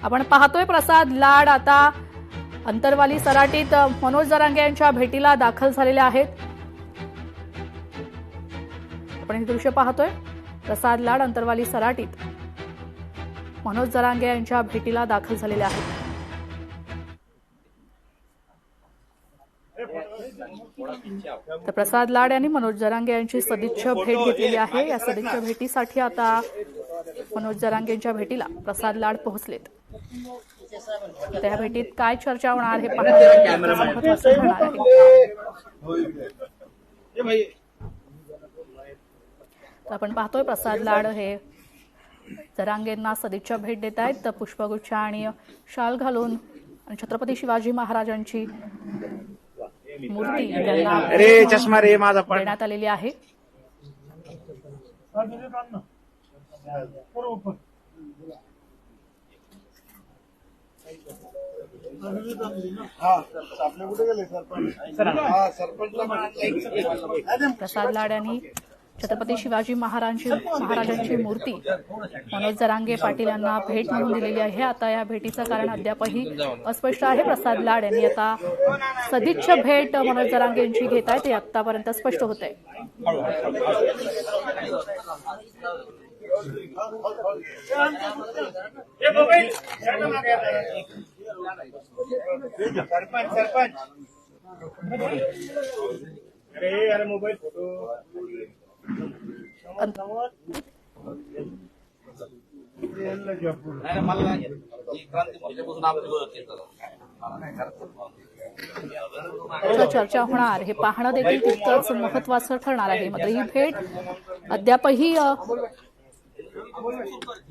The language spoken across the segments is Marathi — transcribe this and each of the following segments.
आपण पाहतोय प्रसाद लाड आता अंतरवाली सराटीत मनोज जरांगे यांच्या भेटीला दाखल झालेले आहेत। आपण हे दृश्य पाहतोय प्रसाद लाड अंतरवाली सराटीत मनोज जरांगे यांच्या भेटीला दाखल झालेले आहेत। तर प्रसाद लाड यांनी मनोज जरांगे यांची सदिच्छा भेट घेतलेली आहे। या सदिच्छा भेटीसाठी आता मनोज जरांगे यांच्या भेटीला प्रसाद लाड पोहोचलेत। त्या भेटीत काय चर्चा होणार हे पाहण्यासाठी आपण पाहतोय प्रसाद लाड हे जरांगेंना सदिच्छा भेट देत आहेत। तर पुष्पगुच्छ आणि शाल घालून आणि छत्रपती शिवाजी महाराजांची मूर्ती त्यांना देण्यात आलेली आहे। प्रसाद लाड यांनी छत्रपती शिवाजी महाराजांची मूर्ती मनोज जरांगे पाटील यांना भेट म्हणून दिलेली आहे। आता या भेटीचं कारण अद्यापही अस्पष्ट आहे। प्रसाद लाड यांनी आता सदिच्छा भेट मनोज जरांगे यांची घेत आहेत, ते आतापर्यंत स्पष्ट होत आहे। मोबाईल फोटो चर्चा होणार हे पाहणं देखील तितकंच महत्वाचं ठरणार आहे। मात्र ही भेट अद्यापही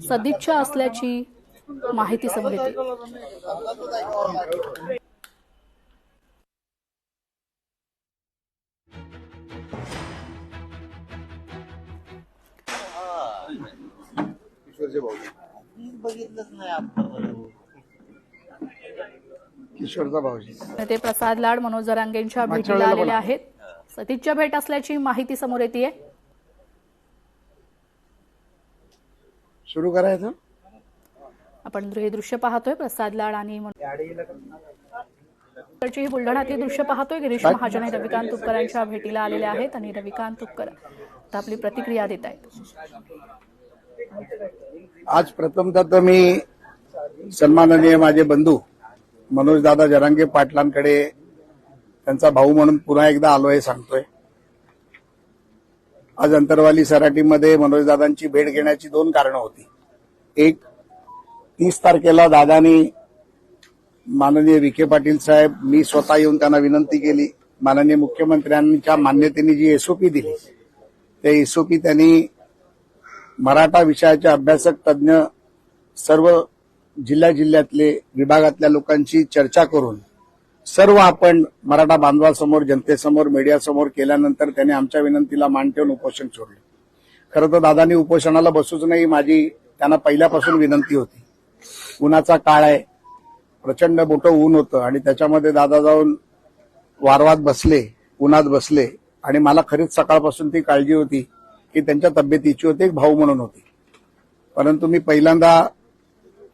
सदिच्छा असल्याची माहिती समोर येते। किशोरचा भाऊजी ते प्रसाद लाड मनोज जरांगेंच्या भेटीला आलेले आहेत। सदिच्छा भेट असल्याची माहिती समोर येते। सुरू करायचं आपण हे दृश्य पाहतोय प्रसाद लाड आणि बुलढाण्यातली दृश्य पाहतोय। गिरीश महाजन आणि रविकांत तुपकर यांच्या भेटीला आलेले आहेत आणि रविकांत तुपकर आता आपली प्रतिक्रिया देत आहेत। आज प्रथमतः तर मी सन्माननीय माझे बंधू मनोज दादा जरांगे पाटलांकडे त्यांचा भाऊ म्हणून पुन्हा एकदा आलोय सांगतोय। आज अंतरवाली सराटीमध्ये मनोज दादांची भेट घेण्याची दोन कारणं होती। एक, 30 तारखेला दादांनी माननीय विखे पाटील साहेब मी स्वतः येऊन त्यांना विनंती केली, माननीय मुख्यमंत्र्यांच्या मान्यतेने जी एसओपी दिली त्या एसओपी त्यांनी मराठा विषयाचे अभ्यासक तज्ञ सर्व जिल्ह्यातले विभागातल्या लोकांची चर्चा करून सर्व आपण मराठा बांधवासमोर जनतेसमोर मीडियासमोर केल्यानंतर त्यांनी आमच्या विनंतीला मान ठेवून उपोषण सोडलं। खरं तर दादांनी उपोषणाला बसूच नाही, माझी त्यांना पहिल्यापासून विनंती होती। उन्हाचा काळ आहे, प्रचंड मोठं ऊन होतं आणि त्याच्यामध्ये दादा जाऊन वारवात बसले, उन्हात बसले आणि मला खरीच सकाळपासून ती काळजी होती की त्यांच्या तब्येतीची होती, एक भाऊ म्हणून होती। परंतु मी पहिल्यांदा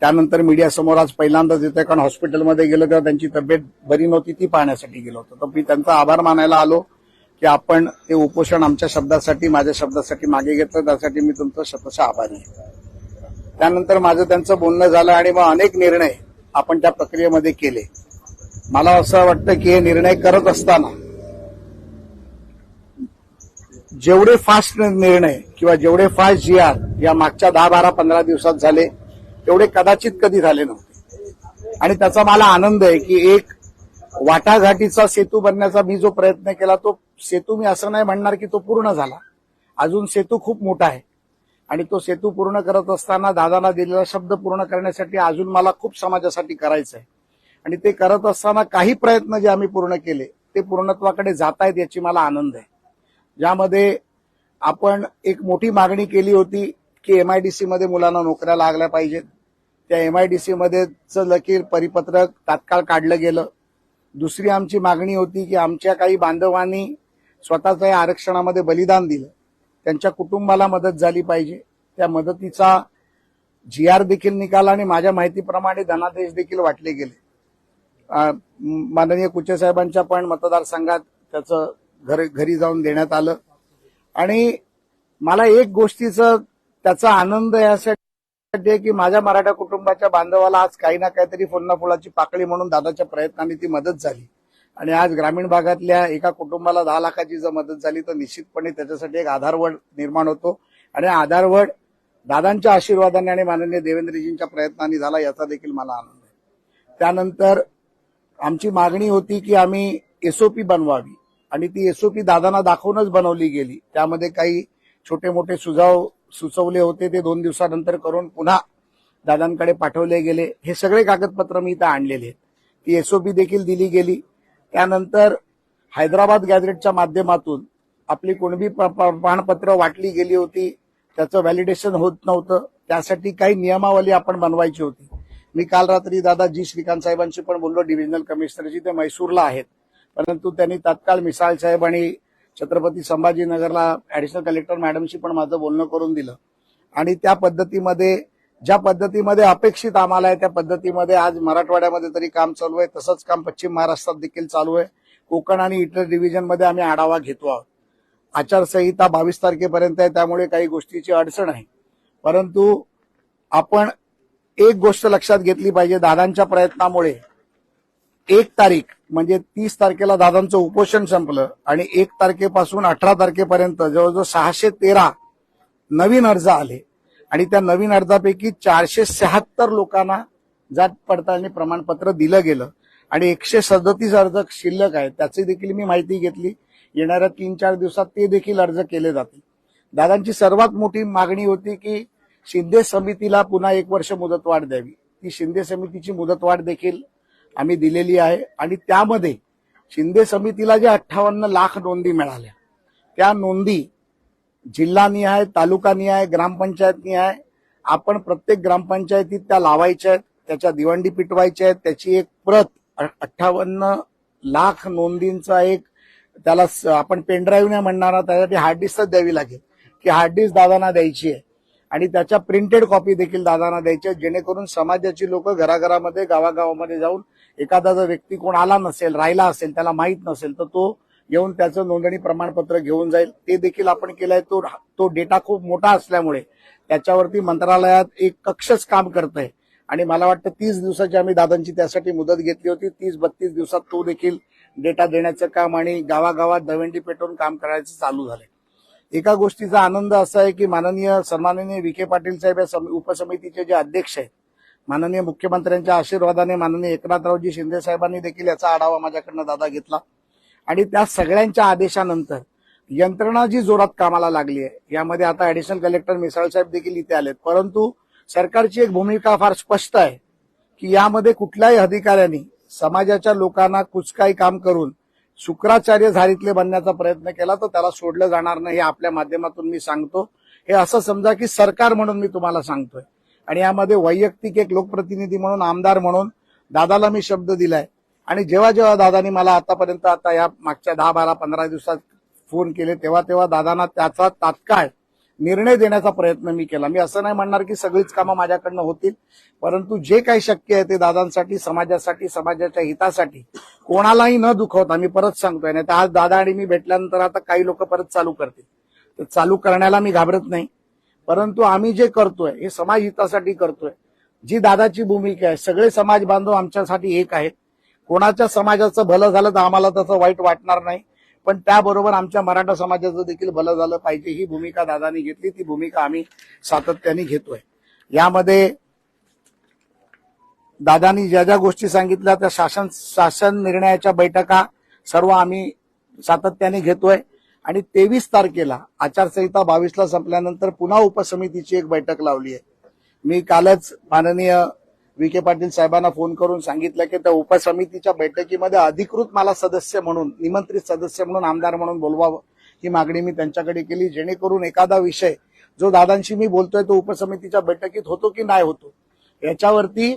त्यानंतर मीडियासमोर आज पहिल्यांदाच येतोय, कारण हॉस्पिटलमध्ये गेलो तेव्हा त्यांची तब्येत बरी नव्हती, ती पाहण्यासाठी गेलो होतो। तर मी त्यांचा आभार मानायला आलो की आपण ते उपोषण आमच्या शब्दासाठी माझ्या शब्दासाठी मागे घेतलं, त्यासाठी मी तुमचं शतशः आभारी आहे। त्यानंतर माझं त्यांचं बोलणं झालं आणि मग अनेक निर्णय आपण त्या प्रक्रियेमध्ये केले। मला असं वाटतं की हे निर्णय करत असताना जेवढे फास्ट निर्णय किंवा जेवढे फास्ट GR या मागच्या 10, 12, 15 दिवसात झाले तेवढे कदाचित कधी झाले नव्हते। आणि त्याचा मला आनंद आहे की एक वाटाघाटीचा सेतू बनण्याचा मी जो प्रयत्न केला तो सेतू मी असं नाही म्हणणार की तो पूर्ण झाला, अजून सेतू खूप मोठा आहे आणि तो सेतू पूर्ण करत असताना दादांना दिलेला शब्द पूर्ण करण्यासाठी अजून मला खूप समाजासाठी करायचं आहे आणि ते करत असताना काही प्रयत्न जे आम्ही पूर्ण केले ते पूर्णत्वाकडे जात आहेत याची मला आनंद आहे। ज्यामध्ये आपण एक मोठी मागणी केली होती की MIDC मध्ये मुलांना नोकऱ्या लागल्या पाहिजेत, त्या MIDC मध्ये लकीर परिपत्रक तात्काळ काढलं गेलं। दुसरी आमची मागणी होती की आमच्या काही बांधवांनी स्वतःच्या या आरक्षणामध्ये बलिदान दिलं, त्यांच्या कुटुंबाला मदत झाली पाहिजे, त्या मदतीचा GR देखील निघाला आणि माझ्या माहितीप्रमाणे धनादेश देखील वाटले गेले. माननीय कुचे साहेबांच्या पण मतदारसंघात त्याचं घरी जाऊन देण्यात आलं. आणि मला एक गोष्टीचा त्याचा आनंद यासाठी आहे की माझ्या मराठा कुटुंबाच्या बांधवाला आज काही ना काहीतरी फुलाची पाकळी म्हणून दादाच्या प्रयत्नांनी ती मदत झाली. आणि आज ग्रामीण भागातल्या एका कुटुंबाला 10 लाखाची जर मदत झाली तर निश्चितपणे त्याच्यासाठी एक आधारवड निर्माण होतो. आणि आधारवड दादांच्या आशीर्वादाने आणि माननीय देवेंद्रजींच्या प्रयत्नांनी झाला याचा देखील मला आनंद आहे. त्यानंतर आमची मागणी होती की आम्ही SOP बनवावी आणि ती SOP दादांना दाखवूनच बनवली गेली. त्यामध्ये काही छोटे मोठे सुझाव सुचवले होते ते 2 दिवसानंतर करून पुन्हा दादांकडे पाठवले गेले. हे सगळे कागदपत्र मी इथं आणलेले आहेत. ती SOP देखील दिली गेली. त्यानंतर हैदराबाद गॅझेटच्या माध्यमातून आपली कुणबी प्रमाणपत्र वाटली गेली होती. त्याचं व्हॅलिडेशन होत नव्हतं. त्यासाठी काही नियमावली आपण बनवायची होती. मी काल रात्री दादा जी श्रीकांत साहेबांशी पण बोललो, डिव्हिजनल कमिशनरशी. ते मैसूरला आहेत, परंतु त्यांनी तात्काळ मिसाळ साहेब आणि छत्रपती संभाजीनगरला ऍडिशनल कलेक्टर मॅडमशी पण माझं बोलणं करून दिलं. आणि त्या पद्धतीमध्ये ज्या पद्धतीमध्ये अपेक्षित आम्हाला आहे त्या पद्धतीमध्ये आज मराठवाड्यामध्ये तरी काम चालू आहे. तसंच काम पश्चिम महाराष्ट्रात देखील चालू आहे. कोकण आणि इतर डिव्हिजनमध्ये आम्ही आढावा घेतो आहोत. आचारसंहिता 22 तारखेपर्यंत आहे, त्यामुळे काही गोष्टीची अडचण आहे. परंतु आपण एक गोष्ट लक्षात घेतली पाहिजे, दादांच्या प्रयत्नामुळे 1 तारीख म्हणजे 30 तारखेला दादांचं उपोषण संपलं आणि 1 तारखेपासून 18 तारखेपर्यंत जवळजवळ 613 नवीन अर्ज आले. आणि त्या नवीन अर्जापैकी 476 लोकांना जात पडताळणी प्रमाणपत्र दिलं गेलं आणि 137 अर्ज शिल्लक आहेत. त्याची देखील मी माहिती घेतली. येणाऱ्या 3-4 दिवसात ते देखील अर्ज केले जातील. दादांची सर्वात मोठी मागणी होती की शिंदे समितीला पुन्हा 1 वर्ष मुदतवाढ द्यावी. ती शिंदे समितीची मुदतवाढ देखील आम्ही दिलेली आहे. आणि त्यामध्ये शिंदे समितीला जे 58 लाख नोंदी मिळाल्या त्या नोंदी जिल्हानिहाय, तालुकानिहाय, ग्रामपंचायतनिहाय आपण प्रत्येक ग्रामपंचायतीत त्या लावायच्या आहेत. त्याच्या दिवंडी पिटवायच्या आहेत. त्याची एक प्रत 58 लाख नोंदींचा एक त्याला आपण पेनड्राईव्ह नाही म्हणणार, त्यासाठी हार्ड डिस्कच द्यावी लागेल की हार्ड डिस्क दादांना द्यायची आहे. आणि त्याच्या प्रिंटेड कॉपी देखील दादांना द्यायच्या, जेणेकरून समाजाची लोक घराघरामध्ये गावागावामध्ये जाऊन एखादा जर व्यक्ती कोण आला नसेल, राहिला असेल, त्याला माहीत नसेल तर तो येऊन त्याचं नोंदणी प्रमाणपत्र घेऊन जाईल. ते देखील आपण केलंय. तो डेटा खूप मोठा असल्यामुळे त्याच्यावरती मंत्रालयात एक कक्षच काम करतंय. आणि मला वाटतं 30 दिवसाची आम्ही दादांची त्यासाठी मुदत घेतली होती. 30-32 दिवसात तो देखील डेटा देण्याचं काम आणि गावागावात दवंडी पेटवून काम करायचं चालू झालंय. एका गोष्टीचा आनंद असा आहे की सन्माननीय विखे पाटील साहेब या उपसमितीचे जे अध्यक्ष आहेत, माननीय मुख्यमंत्र्यांच्या आशीर्वादाने माननीय एकनाथरावजी शिंदे साहेबांनी देखील याचा आढावा माझ्याकडनं दादा घेतला. आणि त्या सगळ्यांच्या आदेशानंतर यंत्रणा जी जोरात कामाला लागली आहे, यामध्ये आता ऍडिशनल कलेक्टर मिसाळ साहेब देखील इथे आलेत. परंतु सरकारची एक भूमिका फार स्पष्ट आहे की यामध्ये कुठल्याही अधिकाऱ्यांनी समाजाच्या लोकांना कुचकाई काम करून शुक्राचार्य झारीतले बनण्याचा प्रयत्न केला तर त्याला सोडलं जाणार नाही, हे आपल्या माध्यमातून मी सांगतो. हे असं समजा की सरकार म्हणून मी तुम्हाला सांगतोय. आणि यामध्ये वैयक्तिक एक लोकप्रतिनिधी म्हणून, आमदार म्हणून दादाला मी शब्द दिलाय. आणि जेव्हा जेव्हा दादानी मला आतापर्यंत आता या मागच्या 10, 12, 15 दिवसात फोन केले तेव्हा दादांना त्याचा तात्काळ निर्णय देण्याचा प्रयत्न मी केला. मी असं नाही म्हणणार की सगळीच कामं माझ्याकडनं होतील, परंतु जे काही शक्य आहे ते दादांसाठी, समाजासाठी, समाजाच्या हितासाठी कोणालाही न दुखवता, मी परत सांगतोय. नाही तर आज दादा आणि मी भेटल्यानंतर आता काही लोक परत चालू करतील. तर चालू करण्याला मी घाबरत नाही. परंतु आम्ही जे करतोय हे समाज हितासाठी करतोय. जी दादाची भूमिका आहे, सगळे समाज बांधव आमच्यासाठी एक आहेत. कोणाच्या समाजाचं भलं झालं तर आम्हाला त्याचं वाईट वाटणार नाही, पण त्याबरोबर आमच्या मराठा समाजाचं देखील भलं झालं पाहिजे ही भूमिका दादांनी घेतली. ती भूमिका आम्ही सातत्याने घेतोय. यामध्ये दादांनी ज्या ज्या गोष्टी सांगितल्या त्या शासन निर्णयाच्या बैठका सर्व आम्ही सातत्याने घेतोय. आणि 23 तारखेला आचारसंहिता 22ला संपल्यानंतर पुन्हा उपसमितीची एक बैठक लावली आहे. मी कालच माननीय विखे पाटील साहेबांना फोन करून सांगितलं की त्या उपसमितीच्या बैठकीमध्ये अधिकृत मला सदस्य म्हणून, निमंत्रित सदस्य म्हणून, आमदार म्हणून बोलवावं ही मागणी मी त्यांच्याकडे केली, जेणेकरून एखादा विषय जो दादांशी मी बोलतोय तो उपसमितीच्या बैठकीत होतो की नाही होतो याच्यावरती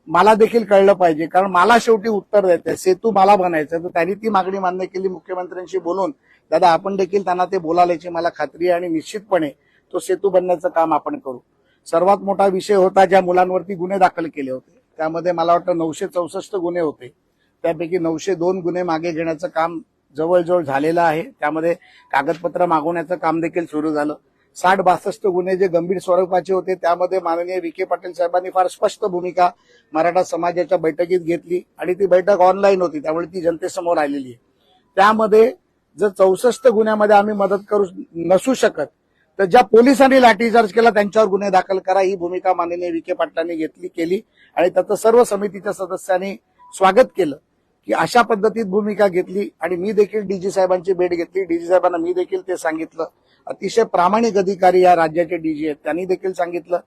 मला देखील कळलं पाहिजे. कारण मला शेवटी उत्तर द्यायचंय, सेतू मला बनायचं. तर त्यांनी ती मागणी मान्य केली. मुख्यमंत्र्यांशी बोलून दादा आपण देखील त्यांना ते बोलायची मला खात्री आहे आणि निश्चितपणे तो सेतू बनण्याचं काम आपण करू. सर्वात मोठा विषय होता ज्या मुलांवरती गुन्हे दाखल केले होते, त्यामध्ये मला वाटतं 964 गुन्हे होते. त्यापैकी 902 गुन्हे मागे घेण्याचं काम जवळजवळ झालेलं आहे. त्यामध्ये कागदपत्र मागवण्याचं काम देखील सुरू झालं. 60-62 गुन्हे जे गंभीर स्वरूपाचे होते त्यामध्ये माननीय विखे पाटील साहेबांनी फार स्पष्ट भूमिका मराठा समाजाच्या बैठकीत घेतली आणि ती बैठक ऑनलाईन होती, त्यामुळे ती जनतेसमोर आलेली आहे. त्यामध्ये जर 64 गुन्ह्यामध्ये आम्ही मदत करू नसू शकत तर ज्या पोलिसांनी लाठीचार्ज केला त्यांच्यावर गुन्हे दाखल करा, ही भूमिका माननीय विखे पाटलांनी केली आणि त्याचं सर्व समितीच्या सदस्यांनी स्वागत केलं की अशा पद्धतीत भूमिका घेतली. आणि मी देखील डीजी साहेबांची भेट घेतली. डीजी साहेबांना मी देखील ते सांगितलं. अतिशय प्रामाणिक अधिकारी या राज्याचे डीजी आहेत, त्यांनी देखील सांगितलं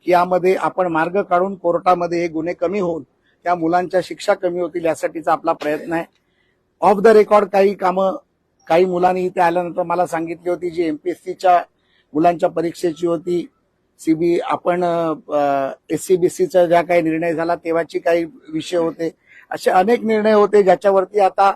की यामध्ये आपण मार्ग काढून कोर्टामध्ये हे गुन्हे कमी होऊन त्या मुलांच्या शिक्षा कमी होतील यासाठीचा आपला प्रयत्न आहे. ऑफ द रेकॉर्ड काही मुलांनी इथे आल्यानंतर मला सांगितली होती जी एमपीएससीच्या मुलांच्या परीक्षेची होती, आपण एससीबीसीचा ज्या काही निर्णय झाला तेव्हाची काही विषय होते, असे अनेक निर्णय होते ज्याच्यावरती आता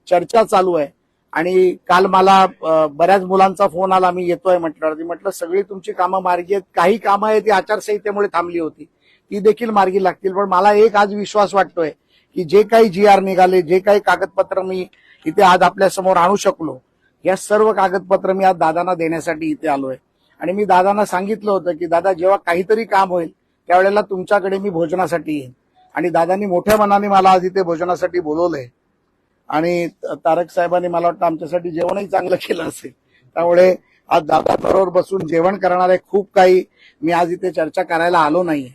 चर्चा चालू आहे. आणि काल मला बऱ्याच मुलांचा फोन आला, मी येतोय म्हटलं सगळी तुमची कामं मार्गी आहेत, काही कामं आहेत ती आचारसंहितेमुळे थांबली होती, ती देखील मार्गी लागतील. पण मला एक आज विश्वास वाटतोय की जे काही GR निघाले, जे काही कागदपत्र मी इथे आज आपल्या समोर आणू शकलो, या सर्व कागदपत्र मी आज दादांना देण्यासाठी इथे आलोय. आणि मी दादांना सांगितलं होतं की दादा जेव्हा काहीतरी काम होईल त्यावेळेला तुमच्याकडे मी भोजनासाठी येईन. आणि दादांनी मोठ्या मनाने मला आज इथे भोजनासाठी बोलवलंय आणि तारक साहेबांनी मला वाटतं आमच्यासाठी जेवणही चांगलं केलं असेल. त्यामुळे आज दादाबरोबर बसून जेवण करणारे खूप काही मी आज इथे चर्चा करायला आलो नाहीये.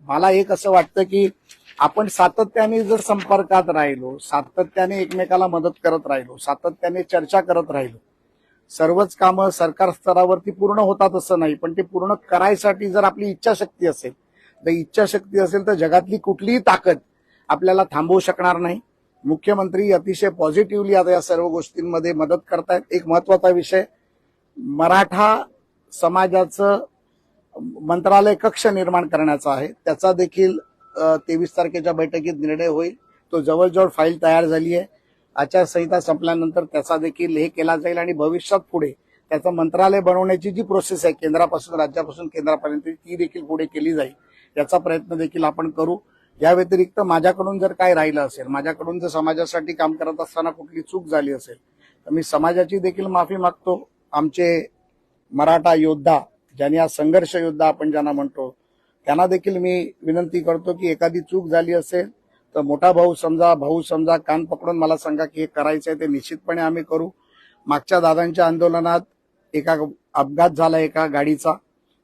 मला एक असं वाटतं की आपण सातत्याने जर संपर्कात राहिलो, सातत्याने एकमेकाला मदत करत राहिलो, सातत्याने चर्चा करत राहिलो, सर्वच कामं सरकार स्तरावरती पूर्ण होतात असं नाही, पण ते पूर्ण करायसाठी जर आपली इच्छाशक्ती असेल, तर जगातली कुठलीही ताकद आपल्याला थांबवू शकणार नाही. मुख्यमंत्री अतिशय पॉझिटिव्हली आता या सर्व गोष्टींमध्ये मदत करतायत. एक महत्वाचा विषय, मराठा समाजाचं मंत्रालय कक्ष निर्माण करण्याचा आहे, त्याचा देखील 23 तारखेच्या बैठकीत निर्णय होईल. तो जवळजवळ फाईल तयार झाली आहे. आचारसंहिता संपल्यानंतर त्याचा देखील हे केला जाईल आणि भविष्यात पुढे त्याचं मंत्रालय बनवण्याची जी प्रोसेस आहे केंद्रापासून राज्यापासून केंद्रापर्यंत ती देखील पुढे केली जाईल, याचा प्रयत्न देखील आपण करू. या व्यतिरिक्त माझ्याकडून जर काय राहिलं असेल, माझ्याकडून जर समाजासाठी काम करत असताना कुठली चूक झाली असेल तर मी समाजाची देखील माफी मागतो. आमचे मराठा योद्धा, ज्यांनी हा संघर्ष योद्धा आपण ज्यांना म्हणतो, त्यांना देखील मी विनंती करतो की एखादी चूक झाली असेल तर मोठा भाऊ समजा, कान पकडून मला सांगा की हे करायचंय, ते निश्चितपणे आम्ही करू. मागच्या दादांच्या आंदोलनात एका अपघात झाला एका गाडीचा,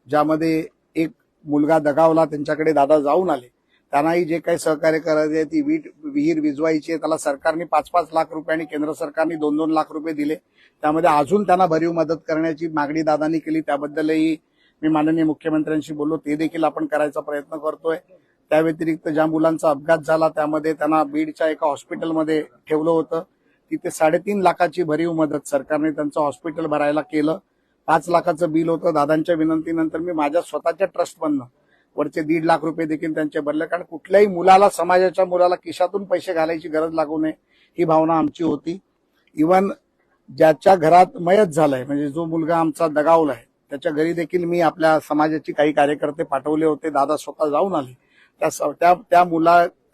ज्यामध्ये एक मुलगा दगावला, त्यांच्याकडे दादा जाऊन आले. त्यांनाही जे काही सहकार्य करायचे ती विहीर विजवायची आहे, त्याला सरकारने 5-5 लाख रुपये आणि केंद्र सरकारने 2-2 लाख रुपये दिले. त्यामध्ये अजून त्यांना भरीव मदत करण्याची मागणी दादांनी केली, त्याबद्दलही मी माननीय मुख्यमंत्र्यांशी बोललो, ते देखील आपण करायचा प्रयत्न करतोय. त्या व्यतिरिक्त ज्या मुलांचा अपघात झाला त्यामध्ये त्यांना बीडच्या एका हॉस्पिटलमध्ये ठेवलं होतं, तिथे 3.5 लाखाची भरीव मदत सरकारने त्यांचं हॉस्पिटल भरायला केलं. 5 लाखाचं बिल होतं. दादांच्या विनंतीनंतर मी माझ्या स्वतःच्या ट्रस्टमधनं वरचे 1.5 लाख रुपये देखील त्यांचे भरले, कारण कुठल्याही मुलाला, समाजाच्या मुलाला खिशातून पैसे घालायची गरज लागू नये ही भावना आमची होती. इव्हन ज्याच्या घरात मयत झालंय, म्हणजे जो मुलगा आमचा दगावलाय, त्याच्या घरी देखील मी आपल्या समाजाची काही कार्यकर्ते पाठवले होते. दादा स्वतः जाऊन आले.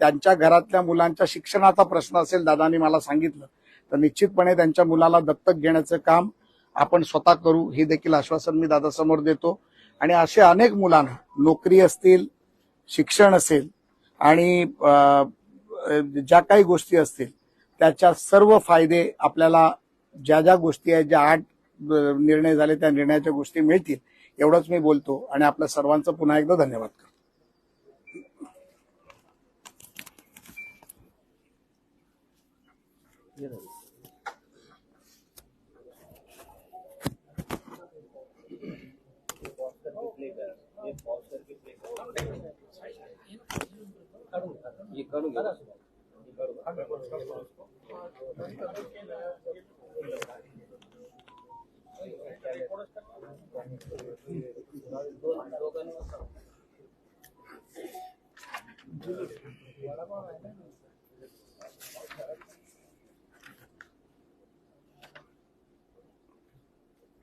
त्यांच्या घरातल्या मुलांच्या शिक्षणाचा प्रश्न असेल, दादांनी मला सांगितलं, तर निश्चितपणे त्यांच्या मुलाला दत्तक घेण्याचं काम आपण स्वतः करू, हे देखील आश्वासन मी दादासमोर देतो. आणि असे अनेक मुलांना नोकरी असतील, शिक्षण असेल आणि ज्या काही गोष्टी असतील त्याच्या सर्व फायदे आपल्याला, ज्या गोष्टी आहेत, ज्या 8 निर्णय झाले त्या निर्णयाच्या गोष्टी मिळतील, एवढंच मी बोलतो आणि आपल्या सर्वांचं पुन्हा एकदा धन्यवाद करतो.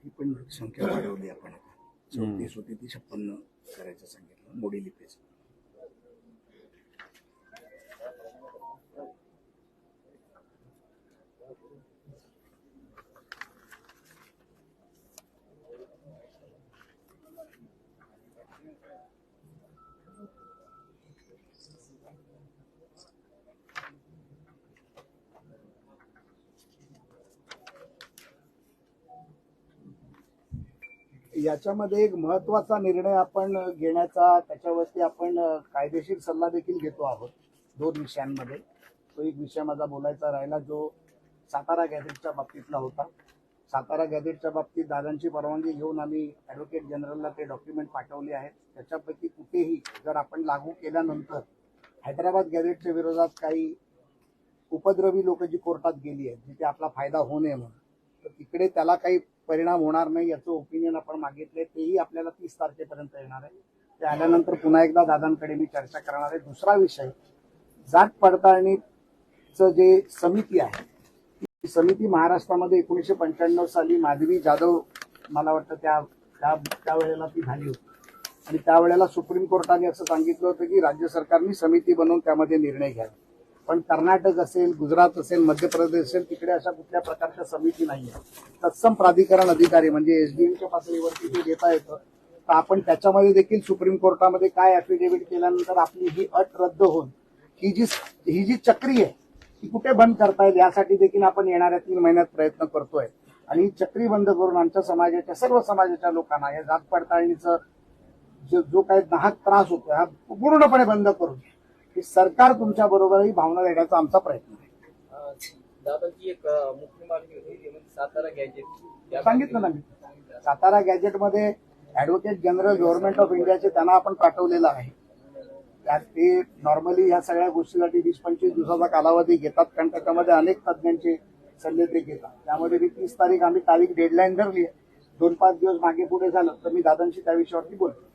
ही पण संख्या वाढवली आपण. 34 होती ती 56 करायचं सांगितलं मोडी लिपीचं. याच्यामध्ये एक महत्वाचा निर्णय आपण घेण्याचा, त्याच्यावरती आपण कायदेशीर सल्ला देखील घेतो आहोत 2 विषयांमध्ये. तो एक विषय माझा बोलायचा राहिला जो सातारा गॅझेटच्या बाबतीतला होता. सातारा गॅझेटच्या बाबतीत दादांची परवानगी घेऊन आम्ही ॲडव्होकेट जनरलला ते डॉक्युमेंट पाठवले आहेत. त्याच्यापैकी कुठेही जर आपण लागू केल्यानंतर हैदराबाद गॅझेटच्या विरोधात काही उपद्रवी लोक जी कोर्टात गेली आहेत जिथे आपला फायदा होऊ नये म्हणून, तर तिकडे त्याला काही परिणाम होणार नाही याचं ओपिनियन आपण मागितले. तेही आपल्याला 30 तारखेपर्यंत येणार आहे. ते आल्यानंतर पुन्हा एकदा दादांकडे मी चर्चा करणार आहे. दुसरा विषय, जात पडताळणीचं जे समिती आहे, ती समिती महाराष्ट्रामध्ये 1995 साली माधवी जाधव मला वाटतं त्यावेळेला ती झाली होती आणि त्यावेळेला सुप्रीम कोर्टाने असं सांगितलं होतं की राज्य सरकारने समिती बनवून त्यामध्ये निर्णय घ्यावे. पण कर्नाटक असेल, गुजरात असेल, मध्य प्रदेश असेल, तिकडे अशा कुठल्या प्रकारच्या समिती नाहीये. तत्सम प्राधिकरण अधिकारी म्हणजे एसडीएमच्या पातळीवरती ते देता येतं. तर आपण त्याच्यामध्ये देखील सुप्रीम कोर्टामध्ये काय ऍफिडेव्हिट केल्यानंतर आपली ही अट रद्द होऊन ही जी चक्री आहे ती कुठे बंद करता येईल यासाठी देखील आपण येणाऱ्या 3 महिन्यात प्रयत्न करतोय. आणि ही चक्री बंद करून आमच्या समाजाच्या, सर्व समाजाच्या लोकांना या जात पडताळणीचं जो काही नाहक त्रास होतो हा पूर्णपणे बंद करून की सरकार तुमच्या बरोबरही भावना देण्याचा आमचा प्रयत्न आहे. दादाची एक मुख्य मागणी होती म्हणजे सातारा गॅजेट सांगितलं ना मी. सातारा गॅजेटमध्ये ऍडव्होकेट जनरल गव्हर्नमेंट ऑफ इंडियाचे त्यांना आपण पाठवलेलं आहे. त्यात ते नॉर्मली ह्या सगळ्या गोष्टीसाठी 20-25 दिवसाचा कालावधी घेतात कारण त्याच्यामध्ये अनेक तज्ज्ञांचे सल्ले ते घेतात. त्यामध्ये मी 30 तारीख आम्ही तारीख डेडलाईन धरली आहे. 2-5 दिवस मागे पुढे झालं तर मी दादांशी त्या विषयावरती बोलतो.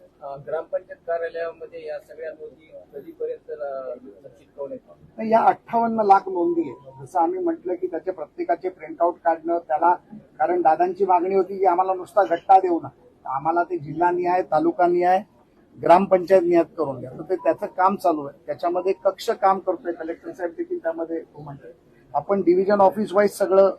ग्रामपंचायत कार्यालयामध्ये या सगळ्या नोंदी कधीपर्यंत चिटकवण्यात नाही, या 58 लाख नोंदी आहेत. जसं आम्ही म्हटलं की त्याचे प्रत्येकाचे प्रिंटआउट काढणं त्याला, कारण दादांची मागणी होती की आम्हाला नुसता गट्टा देऊ ना, आम्हाला ते जिल्हा निहाय, तालुका निहाय, ग्रामपंचायत निहाय करून द्या. तर ते त्याचं काम चालू आहे. त्याच्यामध्ये कक्ष काम करतोय, कलेक्टर साहेब देखील त्यामध्ये म्हणतोय. आपण डिव्हिजन ऑफिस वाईज सगळं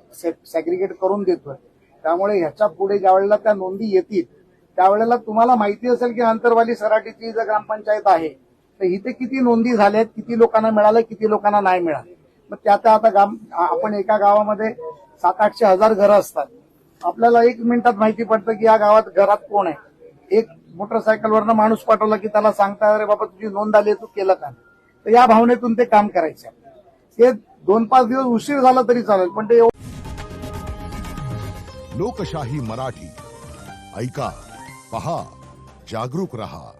सॅग्रिगेट करून देतोय. त्यामुळे ह्याच्या पुढे ज्या वेळेला त्या नोंदी येतील त्यावेळेला तुम्हाला माहिती असेल की अंतरवाली सराटीची जर ग्रामपंचायत आहे तर इथे किती नोंदी झाल्यात, किती लोकांना मिळालं, किती लोकांना नाही मिळालं. मग त्यात आता आपण एका गावामध्ये 700-800 घरं असतात. आपल्याला 1 मिनिटात माहिती पडतं की या गावात घरात कोण आहे. एक मोटरसायकलवरनं माणूस पाठवला की त्याला सांगता, अरे बाबा तुझी नोंद आली, तू केलं का. तर या भावनेतून ते काम करायचं. ते 2-5 दिवस उशीर झाला तरी चालेल पण ते लोकशाही मराठी ऐका, पहा, जागरूक रहा.